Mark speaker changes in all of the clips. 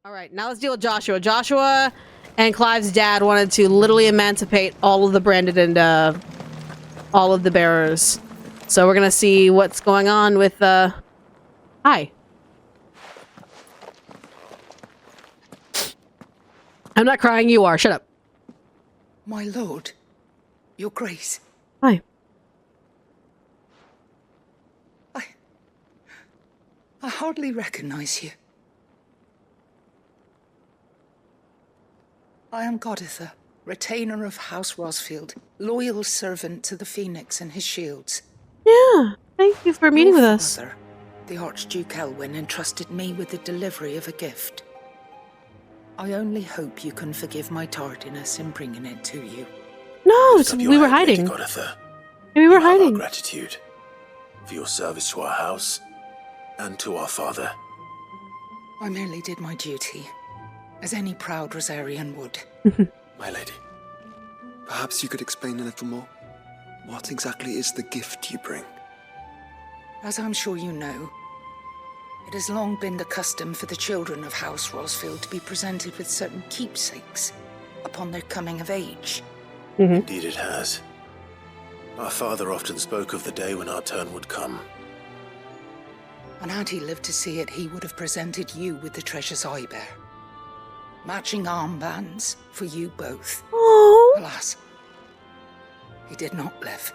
Speaker 1: All right, now let's deal with Joshua. Joshua and Clive's dad wanted to literally emancipate all of the branded and all of the bearers. So we're gonna see what's going on with Hi. I'm not crying, you are. Shut up.
Speaker 2: My lord, your grace.
Speaker 1: Hi.
Speaker 2: I hardly recognize you. I am Goditha, retainer of House Rosfield, loyal servant to the Phoenix and his shields.
Speaker 1: Yeah, thank you for meeting with us.
Speaker 2: Father, the Archduke Elwyn, entrusted me with the delivery of a gift. I only hope you can forgive my tardiness in bringing it to you.
Speaker 1: No, we were hiding. We were hiding.
Speaker 3: Our gratitude for your service to our house and to our father.
Speaker 2: I merely did my duty, as any proud Rosarian would.
Speaker 4: My lady, perhaps you could explain a little more? What exactly is the gift you bring?
Speaker 2: As I'm sure you know, it has long been the custom for the children of House Rosfield to be presented with certain keepsakes upon their coming of age.
Speaker 3: Indeed it has. Our father often spoke of the day when our turn would come.
Speaker 2: And had he lived to see it, he would have presented you with the treasures I bear. Matching armbands for you both.
Speaker 1: Oh.
Speaker 2: Alas, he did not live.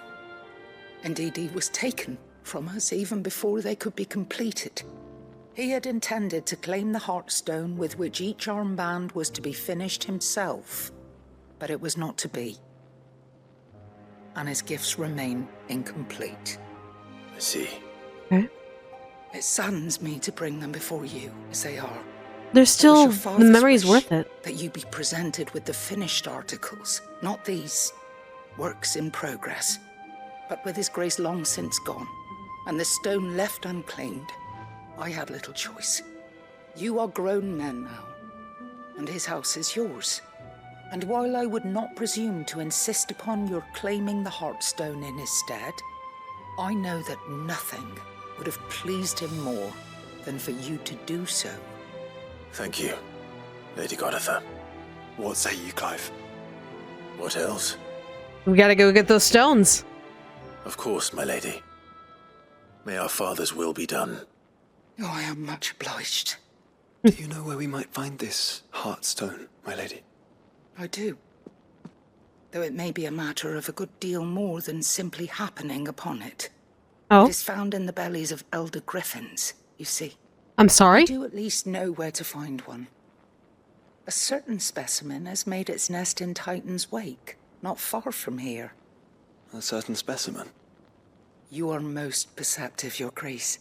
Speaker 2: Indeed, he was taken from us even before they could be completed. He had intended to claim the Heartstone with which each armband was to be finished himself, but it was not to be. And his gifts remain incomplete.
Speaker 3: I see.
Speaker 1: Okay.
Speaker 2: It saddens me to bring them before you, as they are.
Speaker 1: There's still, the memory's worth it.
Speaker 2: That you be presented with the finished articles, not these works in progress, but with his grace long since gone, and the stone left unclaimed. I had little choice. You are grown men now, and his house is yours. And while I would not presume to insist upon your claiming the Heartstone in his stead, I know that nothing would have pleased him more than for you to do so.
Speaker 3: Thank you, Lady Goditha.
Speaker 4: What say you, Clive?
Speaker 3: What else?
Speaker 1: We gotta go get those stones.
Speaker 3: Of course, my lady. May our father's will be done.
Speaker 2: Oh, I am much obliged.
Speaker 4: Do you know where we might find this Heartstone, my lady?
Speaker 2: I do. Though it may be a matter of a good deal more than simply happening upon it.
Speaker 1: Oh.
Speaker 2: It is found in the bellies of elder griffins, you see.
Speaker 1: I'm sorry?
Speaker 2: I do at least know where to find one. A certain specimen has made its nest in Titan's Wake, not far from here.
Speaker 4: A certain specimen?
Speaker 2: You are most perceptive, Your Grace.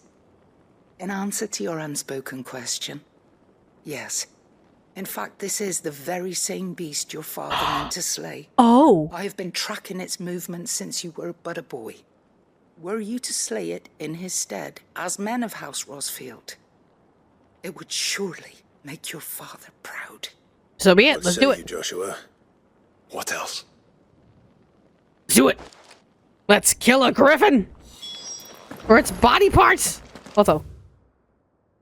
Speaker 2: In answer to your unspoken question, yes. In fact, this is the very same beast your father meant to slay.
Speaker 1: Oh.
Speaker 2: I have been tracking its movements since you were but a boy. Were you to slay it in his stead, as men of House Rosfield, it would surely make your father proud.
Speaker 1: So be it.
Speaker 3: What
Speaker 1: Let's
Speaker 3: say
Speaker 1: do it.
Speaker 3: you, Joshua?
Speaker 4: What else?
Speaker 1: Do it. Let's kill a griffin. For its body parts. Also.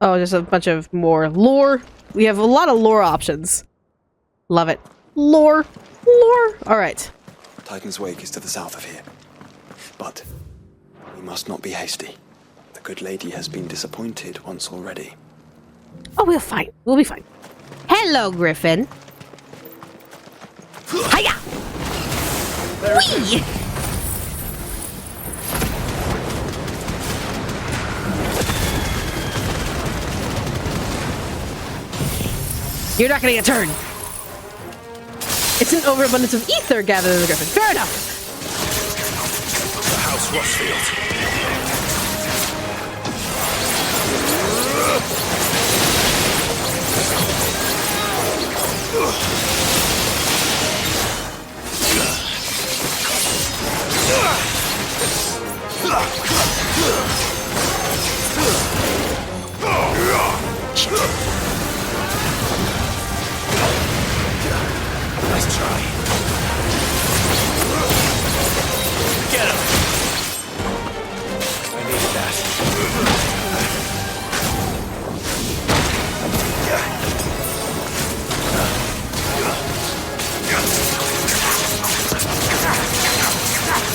Speaker 1: Oh, there's a bunch of more lore. We have a lot of lore options. Love it. Lore. Lore. All right.
Speaker 4: Titan's Wake is to the south of here. But we must not be hasty. The good lady has been disappointed once already.
Speaker 1: Oh, we'll fine. We'll be fine. Hello, Griffin. Hiya! Whee! You're not gonna get turned. It's an overabundance of ether gathered in the Griffin. Fair enough.
Speaker 3: The House Rosfield. Nice try. Get him! I needed that.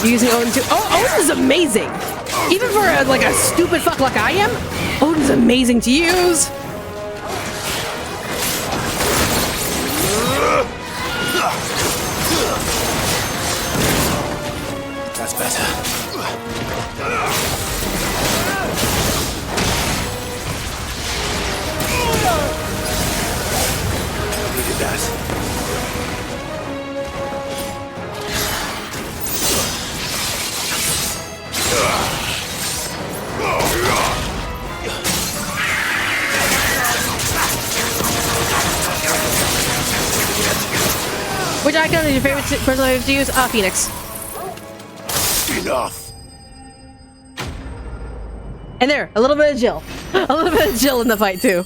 Speaker 1: Using Odin too. Oh, Odin's amazing. Even for like a stupid fuck like I am, Odin's amazing to use.
Speaker 3: That's better. Needed that.
Speaker 1: Which icon is your favorite personally to use? Phoenix.
Speaker 3: Enough.
Speaker 1: And there, a little bit of Jill. A little bit of Jill in the fight too.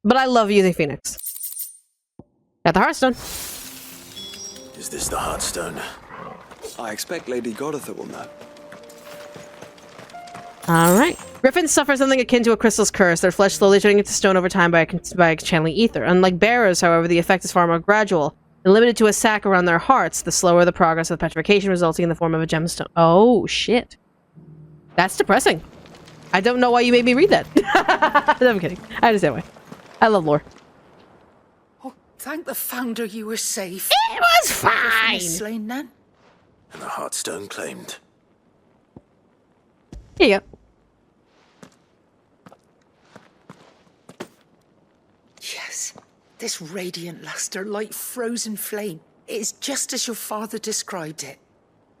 Speaker 1: But I love using Phoenix. Got the Hearthstone.
Speaker 3: Is this the Heartstone?
Speaker 4: I expect Lady Goditha will know.
Speaker 1: Alright. Griffins suffer something akin to a crystal's curse, their flesh slowly turning into stone over time by channeling ether. Unlike bearers, however, the effect is far more gradual and limited to a sac around their hearts, the slower the progress of petrification, resulting in the form of a gemstone. Oh, shit. That's depressing. I don't know why you made me read that. No, I'm kidding. I understand why. I love lore.
Speaker 2: Oh, thank the Founder you were safe.
Speaker 1: It was
Speaker 2: Griffin
Speaker 1: fine!
Speaker 2: is slain then?
Speaker 3: And the Heartstone claimed.
Speaker 1: Here you go.
Speaker 2: Yes, this radiant luster like frozen flame. It is just as your father described it.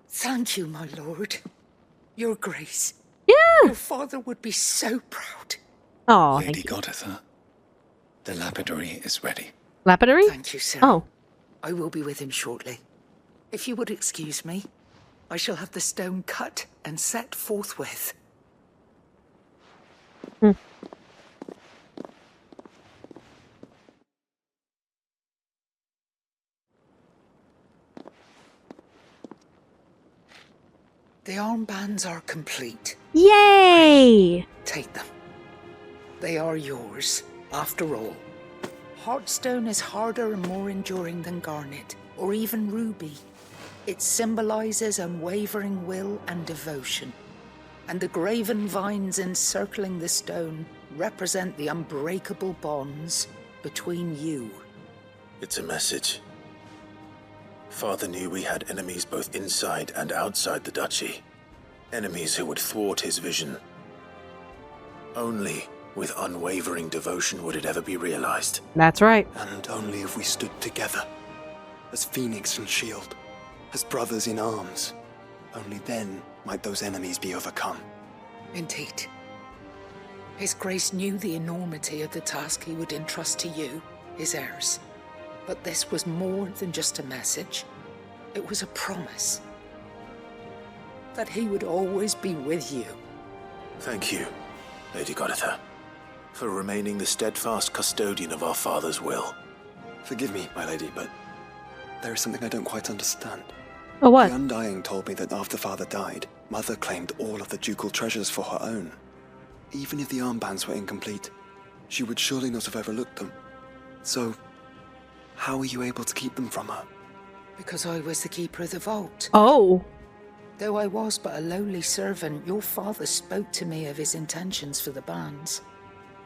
Speaker 2: Thank you, my lord. Your grace.
Speaker 1: Yeah!
Speaker 2: Your father would be so proud.
Speaker 1: Oh,
Speaker 5: Lady
Speaker 1: thank you.
Speaker 5: Goditha, the lapidary is ready.
Speaker 1: Lapidary?
Speaker 2: Thank you, sir.
Speaker 1: Oh.
Speaker 2: I will be with him shortly. If you would excuse me, I shall have the stone cut and set forthwith. The armbands are complete.
Speaker 1: Yay!
Speaker 2: Take them. They are yours, after all. Heartstone is harder and more enduring than garnet, or even ruby. It symbolizes unwavering will and devotion. And the graven vines encircling the stone represent the unbreakable bonds between you.
Speaker 3: It's a message. Father knew we had enemies both inside and outside the duchy. Enemies who would thwart his vision. Only with unwavering devotion would it ever be realized.
Speaker 1: That's right.
Speaker 4: And only if we stood together, as Phoenix and Shield, as brothers in arms, only then might those enemies be overcome.
Speaker 2: Indeed. His Grace knew the enormity of the task he would entrust to you, his heirs. But this was more than just a message. It was a promise. That he would always be with you.
Speaker 3: Thank you, Lady Goditha, for remaining the steadfast custodian of our father's will.
Speaker 4: Forgive me, my lady, but there is something I don't quite understand.
Speaker 1: Oh, what?
Speaker 4: The Undying told me that after Father died, Mother claimed all of the ducal treasures for her own. Even if the armbands were incomplete, she would surely not have overlooked them. So, how were you able to keep them from her?
Speaker 2: Because I was the keeper of the vault.
Speaker 1: Oh.
Speaker 2: Though I was but a lowly servant, your father spoke to me of his intentions for the bands.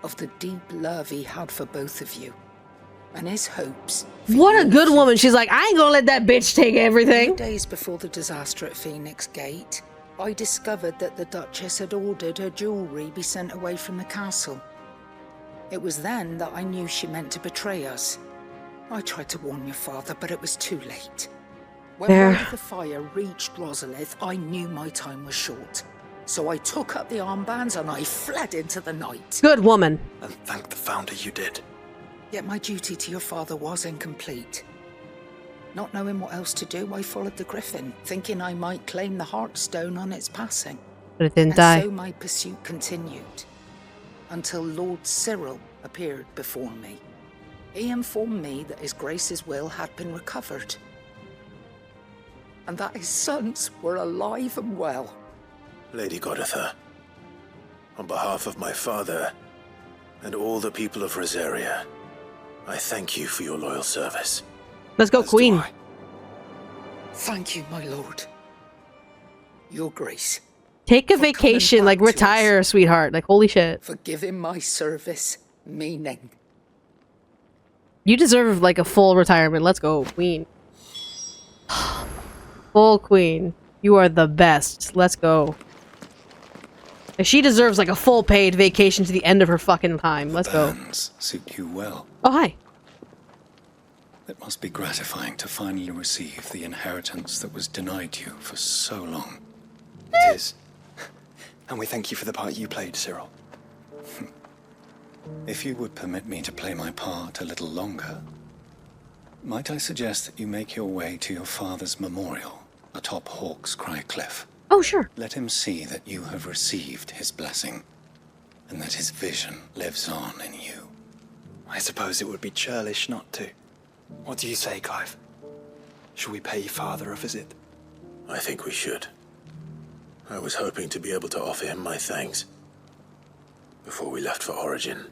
Speaker 2: Of the deep love he had for both of you. And his hopes.
Speaker 1: What a good woman. She's like, I ain't gonna let that bitch take everything.
Speaker 2: 2 days before the disaster at Phoenix Gate, I discovered that the Duchess had ordered her jewelry be sent away from the castle. It was then that I knew she meant to betray us. I tried to warn your father, but it was too late. When
Speaker 1: There.
Speaker 2: word of the fire reached Rosalith, I knew my time was short. So I took up the armbands and I fled into the night.
Speaker 1: Good woman.
Speaker 4: And thank the Founder you did.
Speaker 2: Yet my duty to your father was incomplete. Not knowing what else to do, I followed the Griffin, thinking I might claim the Heartstone on its passing.
Speaker 1: But it didn't
Speaker 2: And
Speaker 1: die.
Speaker 2: so my pursuit continued, until Lord Cyril appeared before me. He informed me that his Grace's will had been recovered, and that his sons were alive and well.
Speaker 3: Lady Goditha, on behalf of my father and all the people of
Speaker 2: Thank you, my lord. Your grace,
Speaker 1: Take a
Speaker 2: For coming
Speaker 1: vacation, like
Speaker 2: back to
Speaker 1: retire, sweetheart. Like, holy shit.
Speaker 2: for giving my service meaning.
Speaker 1: You deserve like a full retirement. Let's go, queen. Full queen. You are the best. Let's go. And she deserves like a full paid vacation to the end of her fucking time. Let's go.
Speaker 5: Bands suit you well.
Speaker 1: Oh, hi.
Speaker 5: It must be gratifying to finally receive the inheritance that was denied you for so long.
Speaker 4: It is. And we thank you for the part you played, Cyril.
Speaker 5: If you would permit me to play my part a little longer, might I suggest that you make your way to your father's memorial atop Hawk's Cry Cliff?
Speaker 1: Oh, sure.
Speaker 5: Let him see that you have received his blessing, and that his vision lives on in you.
Speaker 4: I suppose it would be churlish not to. What do you say, Clive? Shall we pay father a visit?
Speaker 3: I think we should. I was hoping to be able to offer him my thanks before we left for Origin.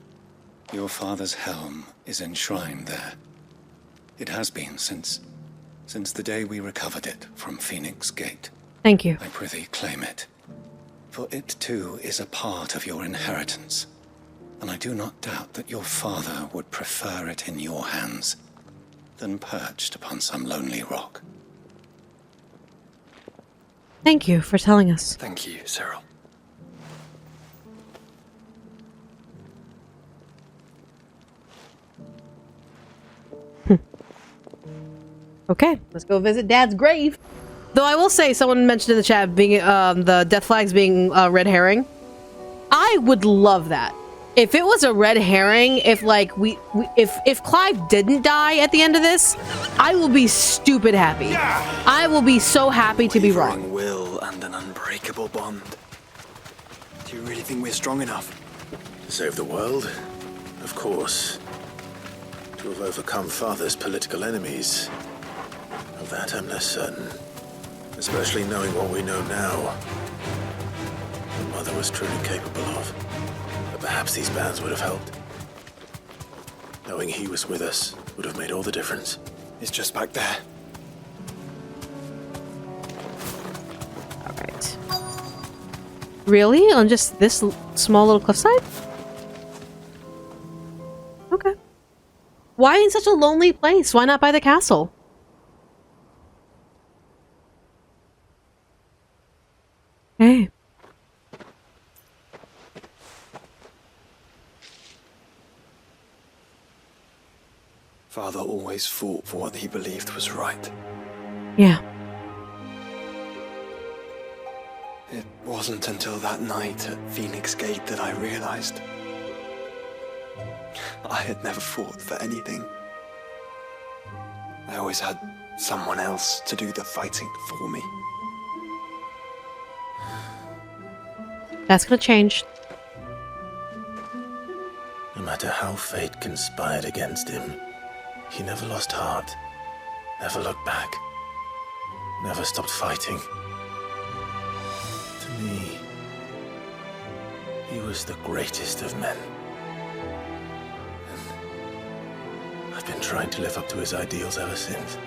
Speaker 5: Your father's helm is enshrined there. It has been since the day we recovered it from Phoenix Gate.
Speaker 1: Thank you.
Speaker 5: I prithee claim it, for it too is a part of your inheritance, and I do not doubt that your father would prefer it in your hands than perched upon some lonely rock.
Speaker 1: Thank you for telling us.
Speaker 4: Thank you, Cyril.
Speaker 1: Okay, let's go visit Dad's grave. Though I will say, someone mentioned in the chat being the death flags being red herring. I would love that. If it was a red herring, if like if Clive didn't die at the end of this, I will be stupid happy. I will be so happy to be wrong.
Speaker 4: Wavering will and an unbreakable bond. Do you really think we're strong enough?
Speaker 3: To save the world? Of course. To have overcome Father's political enemies? Of that I'm less certain. Especially knowing what we know now. What Mother was truly capable of. But perhaps these bands would have helped. Knowing he was with us would have made all the difference.
Speaker 4: It's just back there.
Speaker 1: Alright. Really? On just this small little cliffside? Okay. Why in such a lonely place? Why not by the castle? Hey.
Speaker 4: Father always fought for what he believed was right.
Speaker 1: Yeah.
Speaker 4: It wasn't until that night at Phoenix Gate that I realized I had never fought for anything. I always had someone else to do the fighting for me.
Speaker 1: That's gonna change.
Speaker 3: No matter how fate conspired against him, he never lost heart, never looked back, never stopped fighting. To me, he was the greatest of men. And I've been trying to live up to his ideals ever since.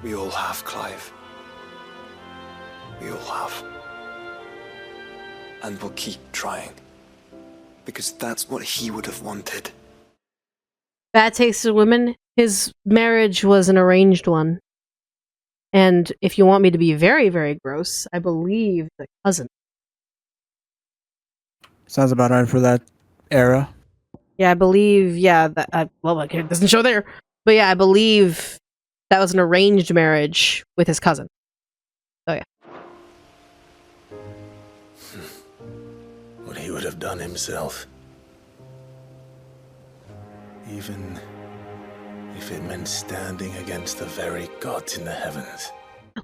Speaker 4: We all have, Clive. We all have. And we'll keep trying. Because that's what he would have wanted.
Speaker 1: Bad taste in women. His marriage was an arranged one. And if you want me to be very, very gross, I believe the cousin.
Speaker 6: Sounds about right for that era.
Speaker 1: Yeah, I believe, yeah, that, well, like, it doesn't show there. But yeah, I believe that was an arranged marriage with his cousin. Oh, yeah.
Speaker 3: What he would have done himself. Even if it meant standing against the very gods in the heavens.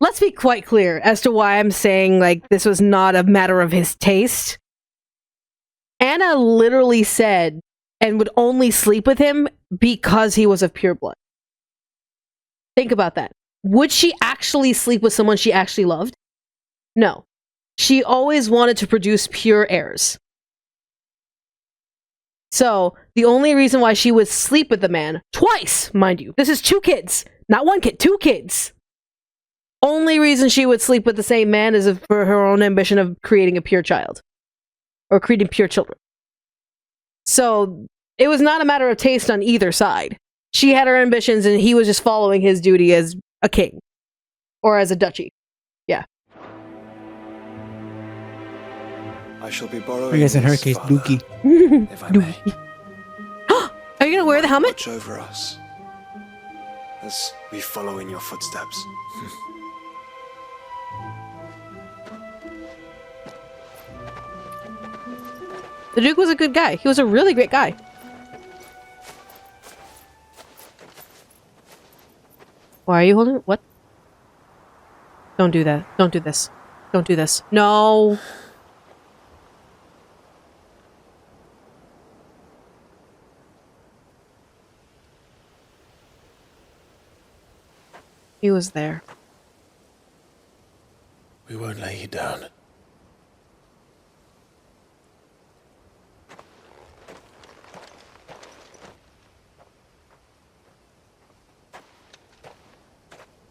Speaker 1: Let's be quite clear as to why I'm saying, like, this was not a matter of his taste. Anna literally said and would only sleep with him because he was of pure blood. Think about that. Would she actually sleep with someone she actually loved? No. She always wanted to produce pure heirs. So, the only reason why she would sleep with the man, twice, mind you, this is 2 kids, not 1 kid, 2 kids. Only reason she would sleep with the same man is for her own ambition of creating a pure child. Or creating pure children. So, it was not a matter of taste on either side. She had her ambitions and he was just following his duty as a king. Or as a duchy. Yeah.
Speaker 4: I shall be borrowing
Speaker 6: I guess in her
Speaker 4: this,
Speaker 6: case,
Speaker 4: Father,
Speaker 6: Dookie.
Speaker 4: if I may.
Speaker 1: Are you gonna wear the helmet?
Speaker 4: Watch over us as we follow in your footsteps.
Speaker 1: The Duke was a good guy. He was a really great guy. Why are you holding it? What? Don't do that. Don't do this. Don't do this. No. He was there.
Speaker 3: We won't lay you down.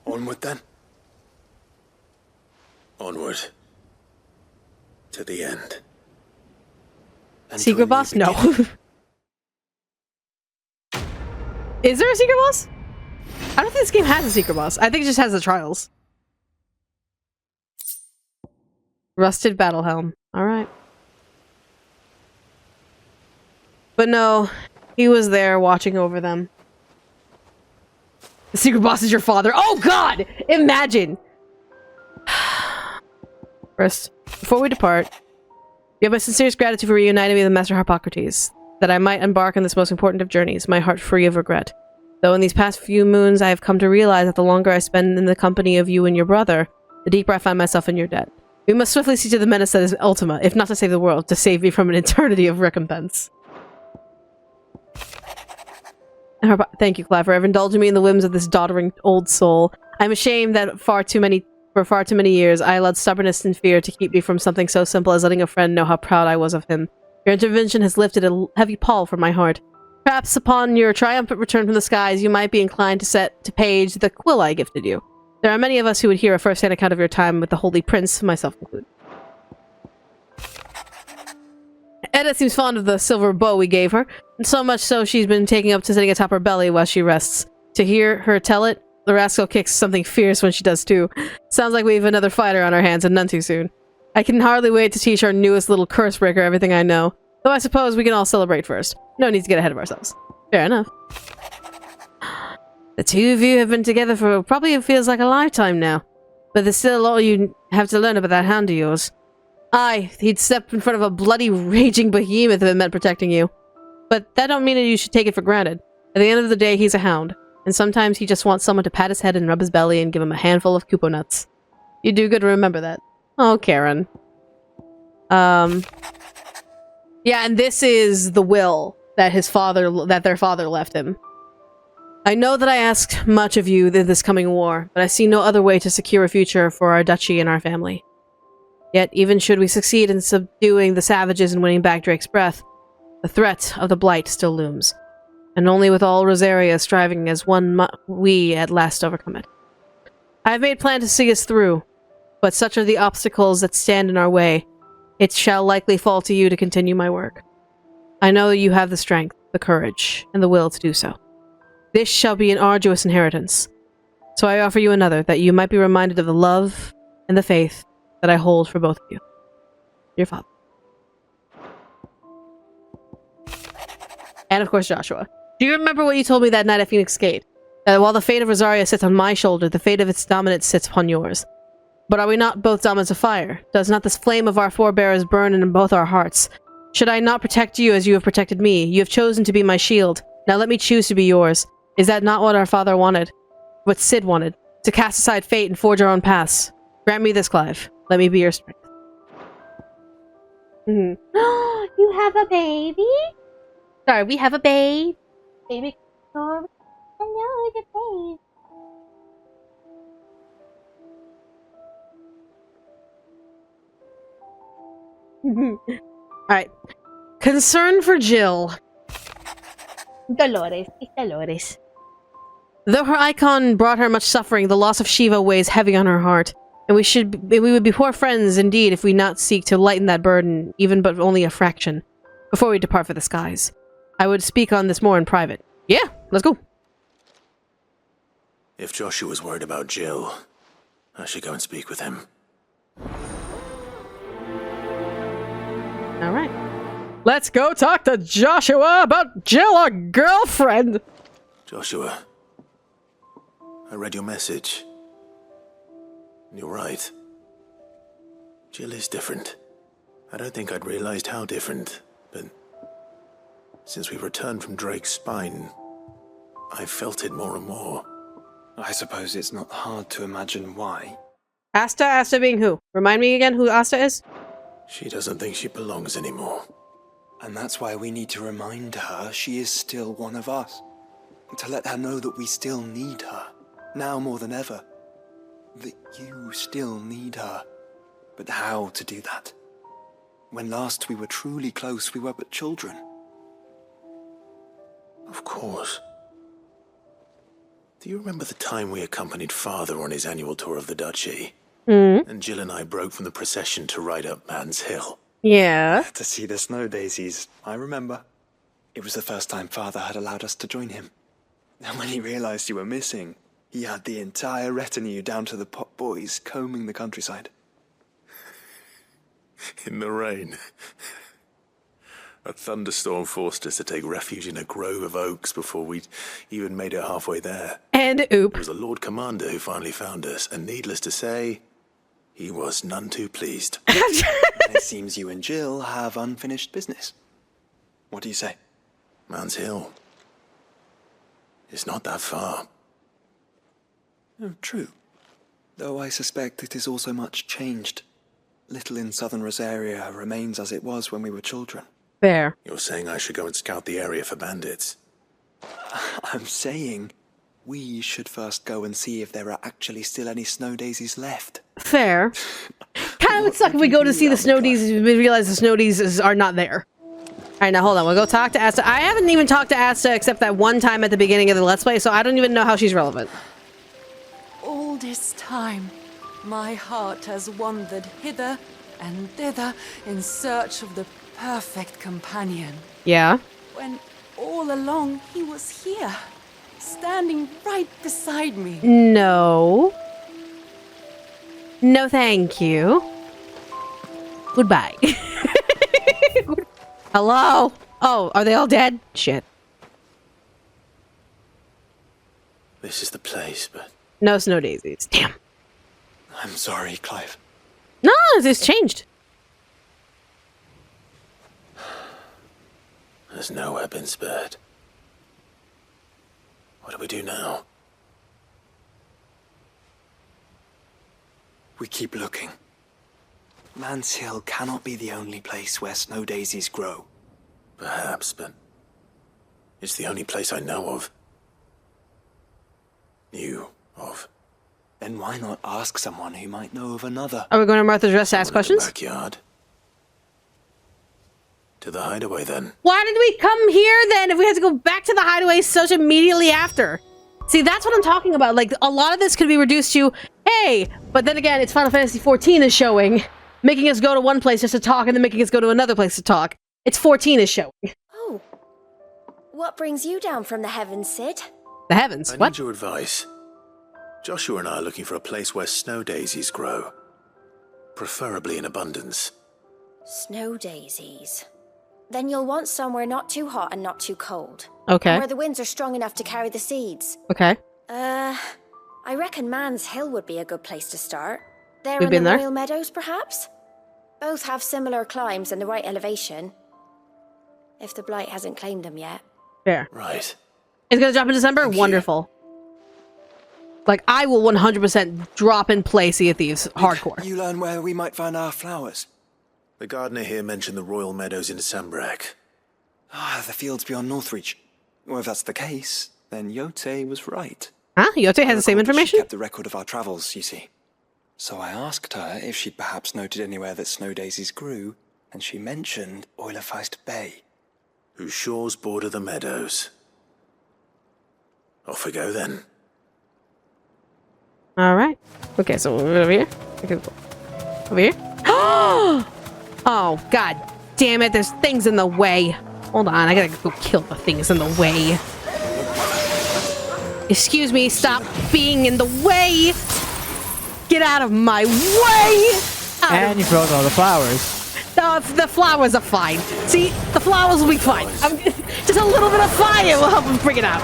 Speaker 4: Onward then.
Speaker 3: Onward. To the end.
Speaker 4: And to a
Speaker 1: Secret
Speaker 4: new
Speaker 1: boss? No.
Speaker 4: beginning.
Speaker 1: Is there a secret boss? I don't think this game has a secret boss. I think it just has the trials. Rusted battle helm. Alright. But no, he was there watching over them. The secret boss is your father. Oh god! Imagine! First, before we depart, you have my sincerest gratitude for reuniting me with Master Harpocrates, that I might embark on this most important of journeys, my heart free of regret. Though in these past few moons I have come to realize that the longer I spend in the company of you and your brother, the deeper I find myself in your debt. We must swiftly see to the menace that is Ultima, if not to save the world, to save me from an eternity of recompense. Thank you, Clive, for ever indulging me in the whims of this doddering old soul. I'm ashamed that for far too many years, I allowed stubbornness and fear to keep me from something so simple as letting a friend know how proud I was of him. Your intervention has lifted a heavy pall from my heart. Perhaps upon your triumphant return from the skies, you might be inclined to set to page the quill I gifted you. There are many of us who would hear a first-hand account of your time with the Holy Prince, myself included. Edda seems fond of the silver bow we gave her, and so much so she's been taking up to sitting atop her belly while she rests. To hear her tell it, the rascal kicks something fierce when she does too. Sounds like we have another fighter on our hands, and none too soon. I can hardly wait to teach our newest little curse breaker everything I know. Though I suppose we can all celebrate first. No need to get ahead of ourselves. Fair enough. The two of you have been together for probably it feels like a lifetime now. But there's still a lot you have to learn about that hound of yours. Aye, he'd step in front of a bloody raging behemoth if it meant protecting you. But that don't mean that you should take it for granted. At the end of the day, he's a hound. And sometimes he just wants someone to pat his head and rub his belly and give him a handful of Kupo nuts. You do good to remember that. Oh, Karen. Yeah, and this is the will that their father left him. I know that I asked much of you in this coming war, but I see no other way to secure a future for our duchy and our family. Yet, even should we succeed in subduing the savages and winning back Drake's breath, the threat of the Blight still looms. And only with all Rosaria striving as one we at last overcome it. I have made plans to see us through, but such are the obstacles that stand in our way. It shall likely fall to you to continue my work. I know that you have the strength, the courage, and the will to do so. This shall be an arduous inheritance. So I offer you another, that you might be reminded of the love and the faith that I hold for both of you. Your father. And of course Joshua. Do you remember what you told me that night at Phoenix Gate? That while the fate of Rosaria sits on my shoulder, the fate of its dominance sits upon yours. But are we not both dominants of fire? Does not this flame of our forebears burn in both our hearts? Should I not protect you as you have protected me? You have chosen to be my shield. Now let me choose to be yours. Is that not what our father wanted? What Cid wanted? To cast aside fate and forge our own paths. Grant me this, Clive. Let me be your strength.
Speaker 7: You have a baby?
Speaker 1: Sorry, we have a babe.
Speaker 7: Baby. Oh, hello, the babe.
Speaker 1: Alright. Concern for Jill.
Speaker 7: Dolores. It's Dolores.
Speaker 1: Though her icon brought her much suffering, the loss of Shiva weighs heavy on her heart. And we would be poor friends indeed if we not seek to lighten that burden, even but only a fraction, before we depart for the skies. I would speak on this more in private. Yeah, let's go.
Speaker 3: If Joshua's worried about Jill, I should go and speak with him.
Speaker 1: All right. Let's go talk to Joshua about Jill, our girlfriend.
Speaker 3: Joshua, I read your message. You're right. Jill is different. I don't think I'd realized how different, but since we returned from Drake's spine, I felt it more and more.
Speaker 4: I suppose it's not hard to imagine why.
Speaker 1: Asta? Asta being who? Remind me again who Asta is?
Speaker 3: She doesn't think she belongs anymore.
Speaker 4: And that's why we need to remind her she is still one of us. To let her know that we still need her, now more than ever. That you still need her. But how to do that? When last we were truly close, we were but children.
Speaker 3: Of course. Do you remember the time we accompanied Father on his annual tour of the Duchy? And Jill and I broke from the procession to ride up Man's Hill.
Speaker 1: Yeah.
Speaker 4: To see the snow daisies, I remember. It was the first time Father had allowed us to join him. And when he realized you were missing, he had the entire retinue down to the pot boys combing the countryside.
Speaker 3: In the rain. A thunderstorm forced us to take refuge in a grove of oaks before we'd even made it halfway there.
Speaker 1: And oop.
Speaker 3: It was the Lord Commander who finally found us, and needless to say, he was none too pleased.
Speaker 4: And it seems you and Jill have unfinished business. What do you say?
Speaker 3: Man's Hill. It's not that far.
Speaker 4: Oh, true. Though I suspect it is also much changed. Little in southern Rosaria remains as it was when we were children.
Speaker 1: Fair.
Speaker 3: You're saying I should go and scout the area for bandits?
Speaker 4: I'm saying we should first go and see if there are actually still any snow daisies left.
Speaker 1: Fair. Kind of would suck if we go to see the snow daisies and we realize the snow daisies are not there. Alright, now hold on. We'll go talk to Asta. I haven't even talked to Asta except that one time at the beginning of the Let's Play, so I don't even know how she's relevant.
Speaker 8: All this time, my heart has wandered hither and thither in search of the perfect companion.
Speaker 1: Yeah?
Speaker 8: When all along he was here, standing right beside me.
Speaker 1: No. No, thank you. Goodbye. Hello? Oh, are they all dead? Shit.
Speaker 3: This is the place, but
Speaker 1: No snow daisies. Damn.
Speaker 4: I'm sorry, Clive.
Speaker 1: No, it's changed.
Speaker 3: there's nowhere been spared. What do we do now?
Speaker 4: We keep looking. Man's Hill cannot be the only place where snow daisies grow.
Speaker 3: Perhaps, but it's the only place I know of. Knew of.
Speaker 4: Then why not ask someone who might know of another?
Speaker 1: Are we going to Martha's Rest to ask
Speaker 3: Someone in the
Speaker 1: questions?
Speaker 3: backyard. To the hideaway, then.
Speaker 1: Why did we come here then if we had to go back to the hideaway so immediately after? See, that's what I'm talking about. Like, a lot of this could be reduced to, hey, but then again, it's Final Fantasy XIV is showing, making us go to one place just to talk and then making us go to another place to talk. It's 14 is showing.
Speaker 9: Oh. What brings you down from the heavens, Sid?
Speaker 1: The heavens.
Speaker 3: I
Speaker 1: What?
Speaker 3: need your advice. Joshua and I are looking for a place where snow daisies grow. Preferably in abundance.
Speaker 9: Snow daisies. Then you'll want somewhere not too hot and not too cold.
Speaker 1: Okay.
Speaker 9: Where the winds are strong enough to carry the seeds.
Speaker 1: Okay.
Speaker 9: I reckon Man's Hill would be a good place to start. There
Speaker 1: We've
Speaker 9: in
Speaker 1: been
Speaker 9: the
Speaker 1: there.
Speaker 9: Royal Meadows, perhaps? Both have similar climbs and the right elevation. If the Blight hasn't claimed them yet.
Speaker 1: Fair.
Speaker 3: Right.
Speaker 1: It's going to drop in December?
Speaker 3: Thank you.
Speaker 1: Wonderful. Like, I will 100% drop and play Sea of Thieves hardcore.
Speaker 4: You learn where we might find our flowers.
Speaker 3: The gardener here mentioned the Royal Meadows in Sambrak.
Speaker 4: Ah, the fields beyond Northreach. Well, if that's the case, then Yote was right.
Speaker 1: Huh? Yote has the same
Speaker 4: Recorded She
Speaker 1: information?
Speaker 4: kept the record of our travels, you see. So I asked her if she'd perhaps noted anywhere that snow daisies grew, and she mentioned Oilerfeist Bay.
Speaker 3: Whose shores border the meadows. Off we go then.
Speaker 1: All right. Okay, so we're over here. Okay, over here. Oh, god damn it. There's things in the way. Hold on. I gotta go kill the things in the way. Excuse me. Stop being in the way. Get out of my way.
Speaker 6: And you froze all the flowers.
Speaker 1: The flowers are fine. See, the flowers will be fine. Just a little bit of fire will help them bring it out.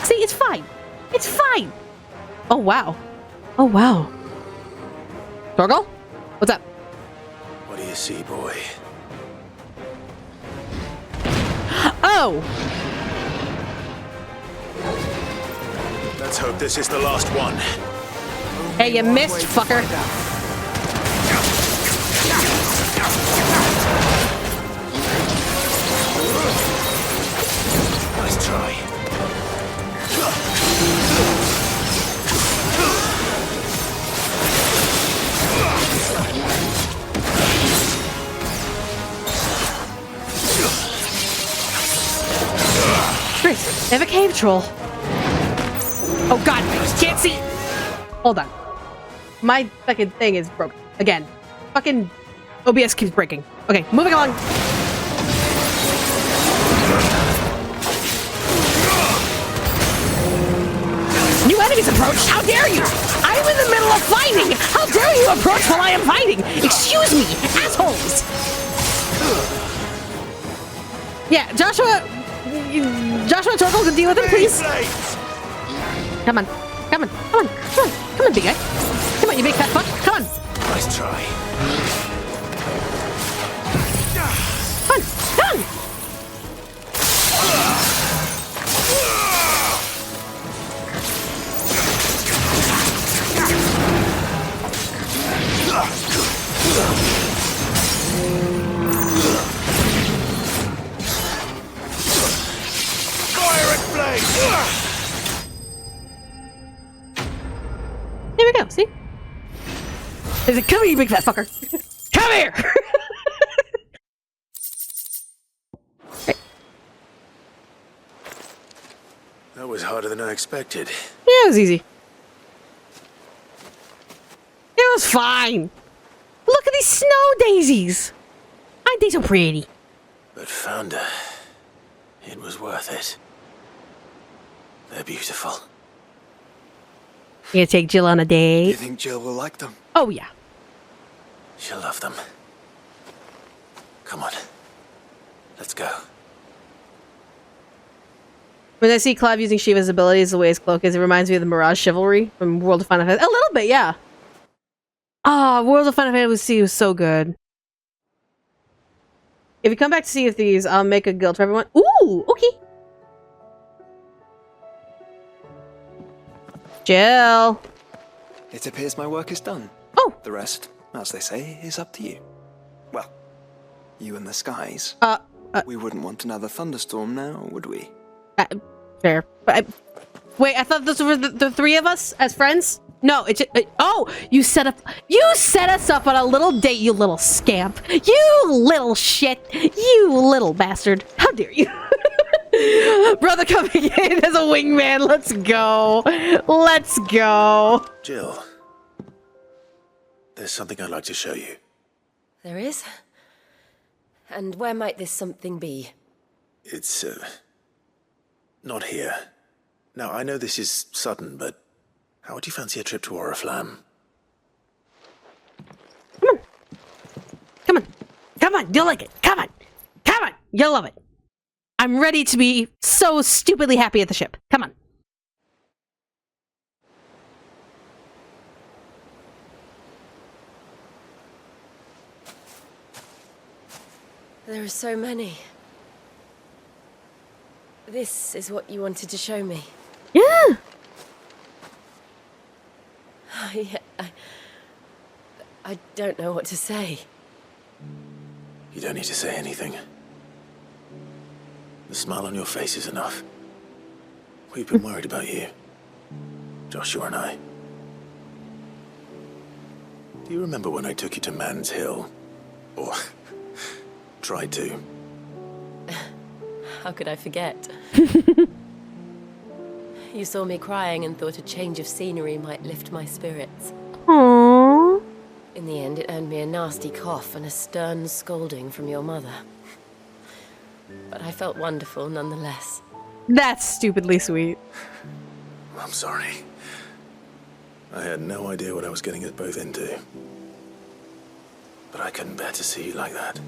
Speaker 1: See, it's fine. It's fine. Oh, wow. Oh, wow. Torgal? What's up?
Speaker 3: What do you see, boy?
Speaker 1: Oh!
Speaker 3: Let's hope this is the last one.
Speaker 1: Hey, you missed, fucker.
Speaker 3: Nice try.
Speaker 1: Chris, I have a cave troll. Oh god, can't see. Hold on. My fucking thing is broken. Again. Fucking OBS keeps breaking. Okay, moving along. New enemies approach! How dare you! I'm in the middle of fighting! How dare you approach while I am fighting! Excuse me, assholes! Yeah, Joshua and Torgal can deal with him, please. Come on, come on, come on, come on, come on, big guy. Come on, you big fat fuck. Come on.
Speaker 3: Nice try.
Speaker 1: Come on, come on. There we go, see? Is it come here, you big fat fucker? Come here! Right.
Speaker 3: That was harder than I expected.
Speaker 1: Yeah, it was easy. It was fine. Look at these snow daisies. Aren't they so pretty?
Speaker 3: But Founder, it was worth it. They're beautiful.
Speaker 1: You gonna take Jill on a
Speaker 4: Do you
Speaker 1: date?
Speaker 4: think Jill will like them?
Speaker 1: Oh, yeah.
Speaker 3: She'll love them. Come on. Let's go.
Speaker 1: When I see Clive using Shiva's abilities the way his cloak is, it reminds me of the Mirage Chivalry from World of Final Fantasy. A little bit, yeah. Ah, World of Final Fantasy was so good. If you come back to see if these, I'll make a guild for everyone. Ooh, okay. Jill.
Speaker 4: It appears my work is done.
Speaker 1: Oh.
Speaker 4: The rest, as they say, is up to you. Well, you and the skies. We wouldn't want another thunderstorm now, would we?
Speaker 1: Fair. But wait, I thought those were the three of us as friends? No, it's oh, you set us up on a little date, you little scamp. You little shit. You little bastard. How dare you? Brother coming in as a wingman. Let's go. Let's go.
Speaker 3: Jill, there's something I'd like to show you.
Speaker 9: There is? And where might this something be?
Speaker 3: It's, not here. Now, I know this is sudden, but how would you fancy a trip to Oriflamme?
Speaker 1: Come on. Come on. Come on. You'll like it. Come on. Come on. You'll love it. I'm ready to be so stupidly happy at the ship. Come on.
Speaker 9: There are so many. This is what you wanted to show me.
Speaker 1: Yeah.
Speaker 9: I don't know what to say.
Speaker 3: You don't need to say anything. The smile on your face is enough. We've been worried about you, Joshua and I. Do you remember when I took you to Man's Hill? Or tried to?
Speaker 10: How could I forget? You saw me crying and thought a change of scenery might lift my spirits.
Speaker 1: Aww.
Speaker 10: In the end, it earned me a nasty cough and a stern scolding from your mother. But I felt wonderful nonetheless.
Speaker 1: That's stupidly sweet.
Speaker 3: I'm sorry. I had no idea what I was getting us both into. But I couldn't bear to see you like that.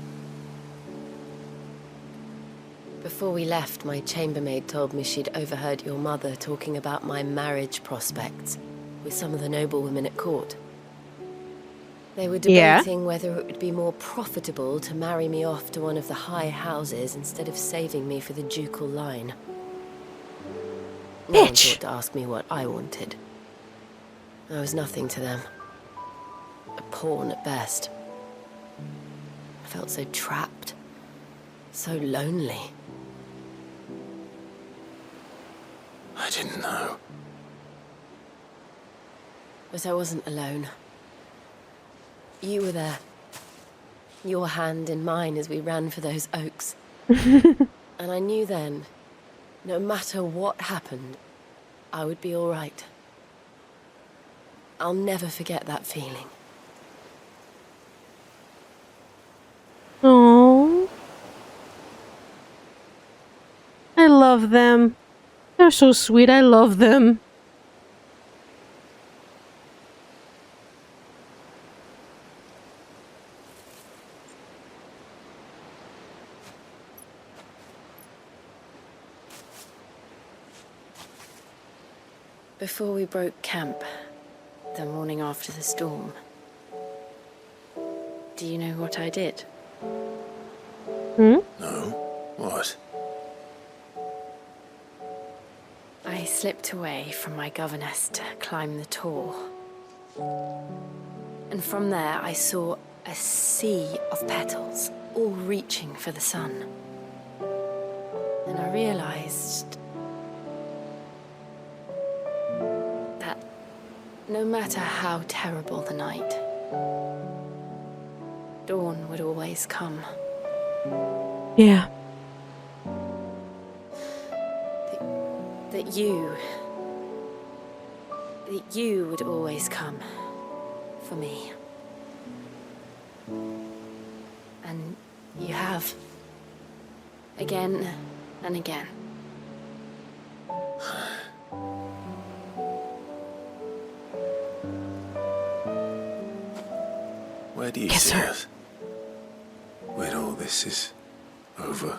Speaker 10: Before we left, my chambermaid told me she'd overheard your mother talking about my marriage prospects with some of the noblewomen at court. They were debating whether it would be more profitable to marry me off to one of the high houses instead of saving me for the ducal line. No one thought to ask me what I wanted. I was nothing to them. A pawn at best. I felt so trapped. So lonely.
Speaker 3: I didn't know.
Speaker 10: But I wasn't alone. You were there. Your hand in mine as we ran for those oaks. And I knew then, no matter what happened, I would be all right. I'll never forget that feeling.
Speaker 1: Aww. I love them. They're so sweet. I love them.
Speaker 10: Before we broke camp, the morning after the storm, do you know what I did?
Speaker 3: No? What?
Speaker 10: I slipped away from my governess to climb the tor. And from there I saw a sea of petals, all reaching for the sun. And I realized that no matter how terrible the night, dawn would always come.
Speaker 1: Yeah.
Speaker 10: That you would always come for me. And you have. Again and again.
Speaker 3: Where do you
Speaker 1: Kiss
Speaker 3: see
Speaker 1: her.
Speaker 3: us? When all this is over?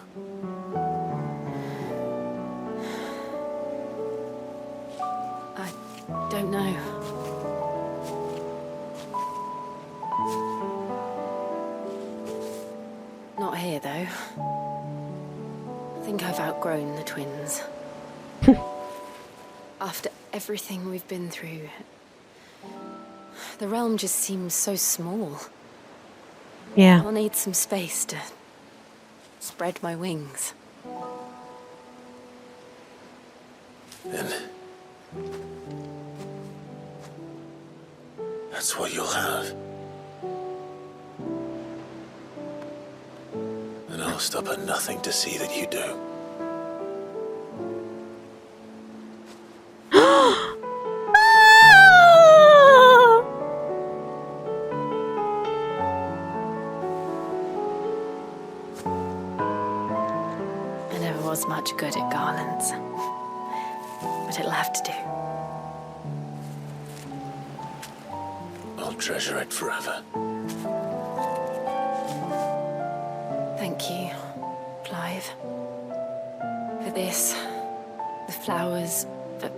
Speaker 10: I don't know. Not here, though. I think I've outgrown the twins. After everything we've been through, the realm just seems so small.
Speaker 1: Yeah.
Speaker 10: I'll need some space to spread my wings.
Speaker 3: Then that's what you'll have. And I'll stop at nothing to see that you do.
Speaker 10: I never was much good at garlands, but it'll have to do.
Speaker 3: I'll treasure it forever.
Speaker 10: Thank you, Clive. For this, the flowers, for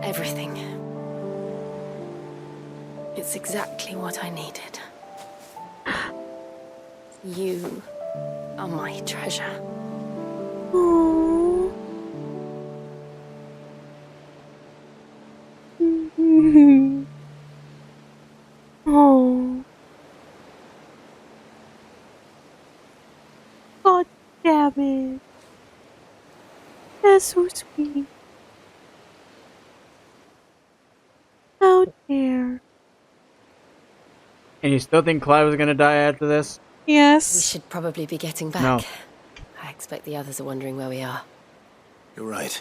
Speaker 10: everything. It's exactly what I needed. You are my treasure.
Speaker 1: Aww. Oh. God damn it. That's so sweet. How dare.
Speaker 6: And you still think Clive was gonna die after this?
Speaker 10: We
Speaker 1: Yes.
Speaker 10: should probably be getting back.
Speaker 6: No.
Speaker 10: I expect the others are wondering where we are.
Speaker 3: You're right.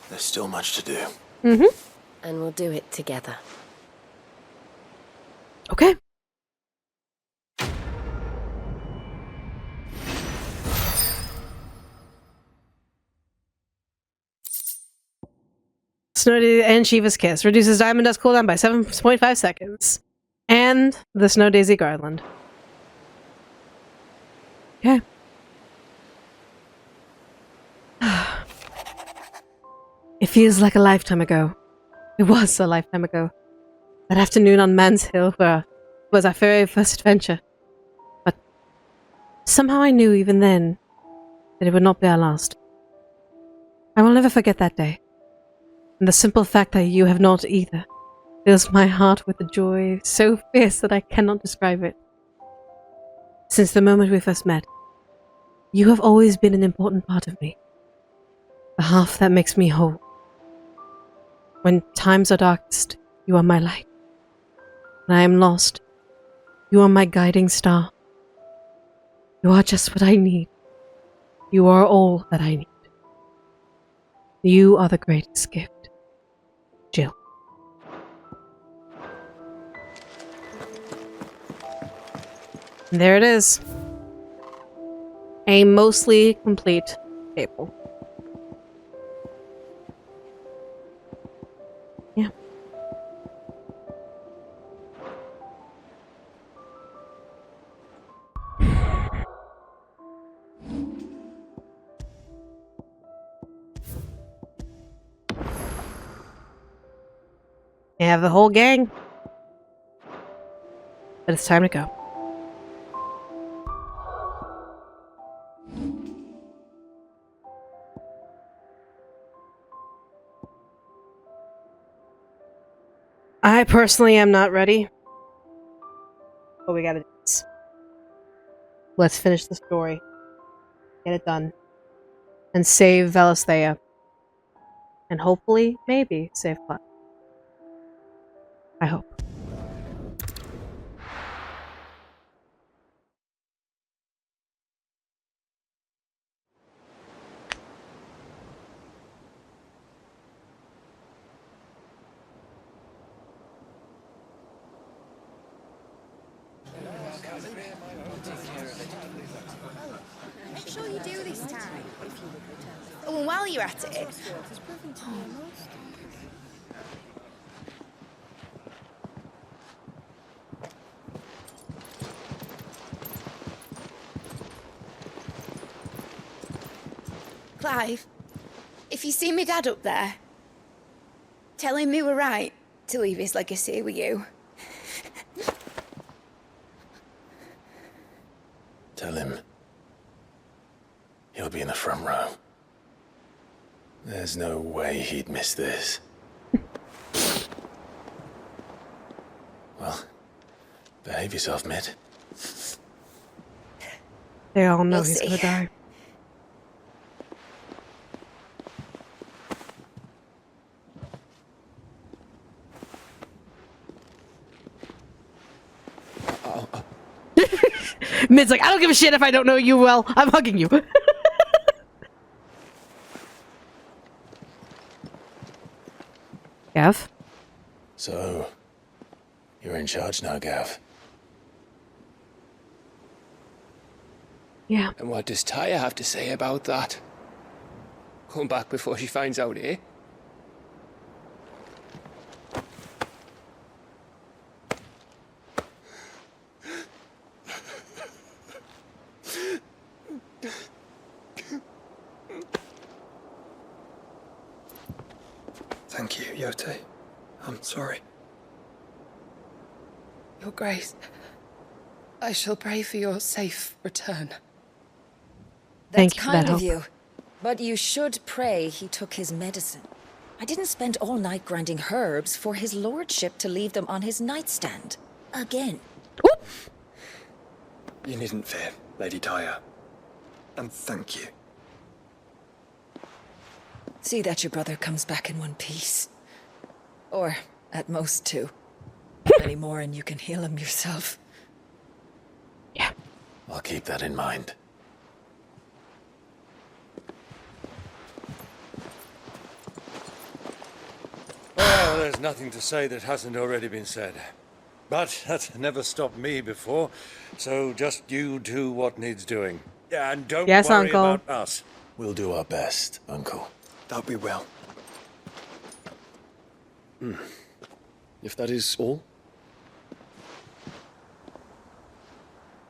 Speaker 3: There's still much to do.
Speaker 1: Mm-hmm.
Speaker 10: And we'll do it together.
Speaker 1: Okay. Snow Daisy and Shiva's Kiss reduces Diamond Dust cooldown by 7.5 seconds. And the Snow Daisy Garland. Okay. It feels like a lifetime ago. It was a lifetime ago. That afternoon on Man's Hill was our very first adventure. But somehow I knew even then that it would not be our last. I will never forget that day. And the simple fact that you have not either fills my heart with a joy so fierce that I cannot describe it. Since the moment we first met, you have always been an important part of me. The half that makes me whole. When times are darkest, you are my light. When I am lost, you are my guiding star. You are just what I need. You are all that I need. You are the greatest gift. Jill. And there it is. A mostly complete table. Yeah. You have the whole gang. But it's time to go. I personally am not ready. But we gotta do this. Let's finish the story. Get it done. And save Valisthea. And hopefully, maybe, save Clive. I hope.
Speaker 9: Make sure you do this time. Oh, and while you're at it... Clive, if you see me dad up there, tell him we were right to leave his legacy with you.
Speaker 3: Tell him he'll be in the front row. There's no way he'd miss this. Well, behave yourself, Mitt.
Speaker 1: They all know
Speaker 9: We'll
Speaker 1: he's
Speaker 9: see.
Speaker 1: gonna die. Mid's like, I don't give a shit if I don't know you well. I'm hugging you. Gav?
Speaker 3: So, you're in charge now, Gav.
Speaker 1: Yeah.
Speaker 11: And what does Taya have to say about that? Come back before she finds out, eh?
Speaker 4: Thank you, Yote. I'm sorry.
Speaker 2: Your Grace, I shall pray for your safe return.
Speaker 1: Thank
Speaker 12: That's
Speaker 1: you for
Speaker 12: kind
Speaker 1: that
Speaker 12: of
Speaker 1: hope.
Speaker 12: you. But you should pray he took his medicine. I didn't spend all night grinding herbs for his lordship to leave them on his nightstand. Again.
Speaker 4: You needn't fear, Lady Taya. And thank you.
Speaker 12: See that your brother comes back in one piece. Or, at most, two. Any more and you can heal him yourself.
Speaker 3: I'll keep that in mind.
Speaker 13: nothing to say that hasn't already been said. But that's never stopped me before, so just you do what needs doing. And don't
Speaker 1: Yes,
Speaker 13: worry
Speaker 1: Uncle.
Speaker 13: about us.
Speaker 3: We'll do our best, Uncle.
Speaker 4: That we will.
Speaker 11: If that is all?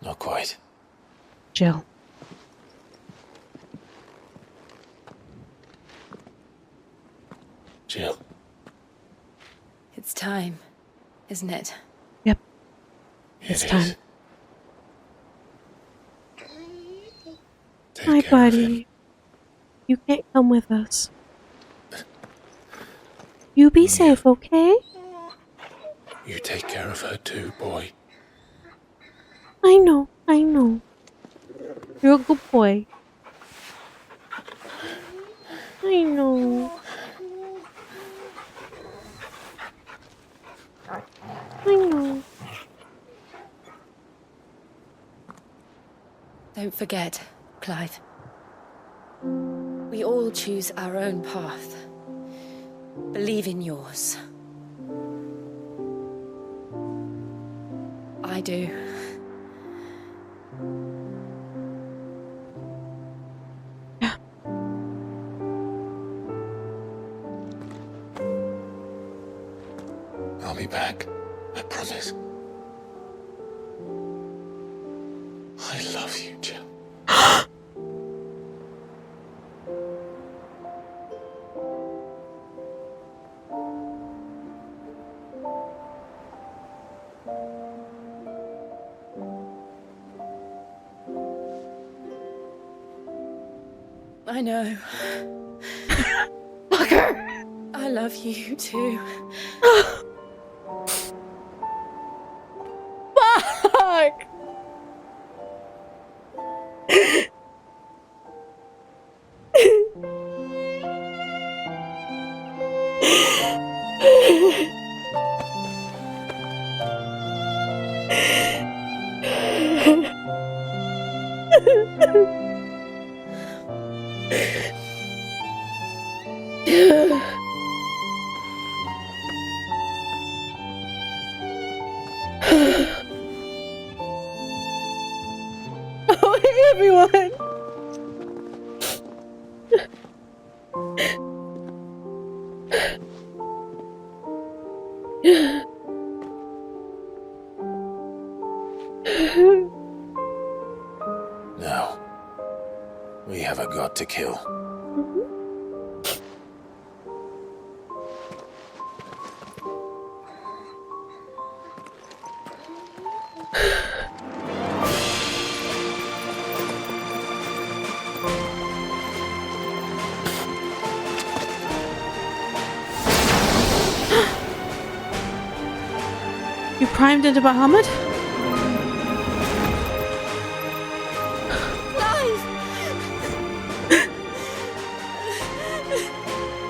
Speaker 3: Not quite.
Speaker 1: Jill.
Speaker 3: Jill.
Speaker 10: It's time, isn't it?
Speaker 1: Yep.
Speaker 3: It's
Speaker 1: time.
Speaker 3: Take
Speaker 1: Hi,
Speaker 3: care of
Speaker 1: buddy.
Speaker 3: him.
Speaker 1: You can't come with us. You be safe, okay?
Speaker 3: You take care of her too, boy.
Speaker 1: I know. You're a good boy. I know.
Speaker 10: Don't forget, Clive. We all choose our own path. Believe in yours. I do.
Speaker 3: I'll be back. I promise. I love you, Jill.
Speaker 10: I know.
Speaker 1: Fucker!
Speaker 10: I love you too.
Speaker 1: Fuck! Oh, hey everyone!
Speaker 3: Now, we have a god to kill.
Speaker 1: You primed into Bahamut?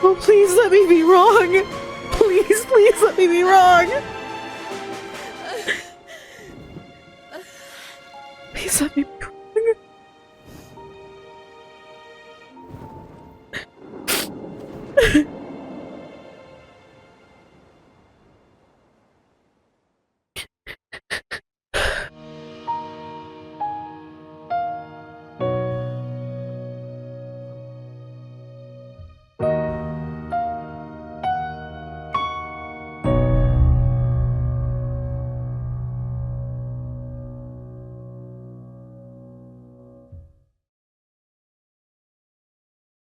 Speaker 1: Oh, please let me be wrong. Please let me be wrong. Please let me be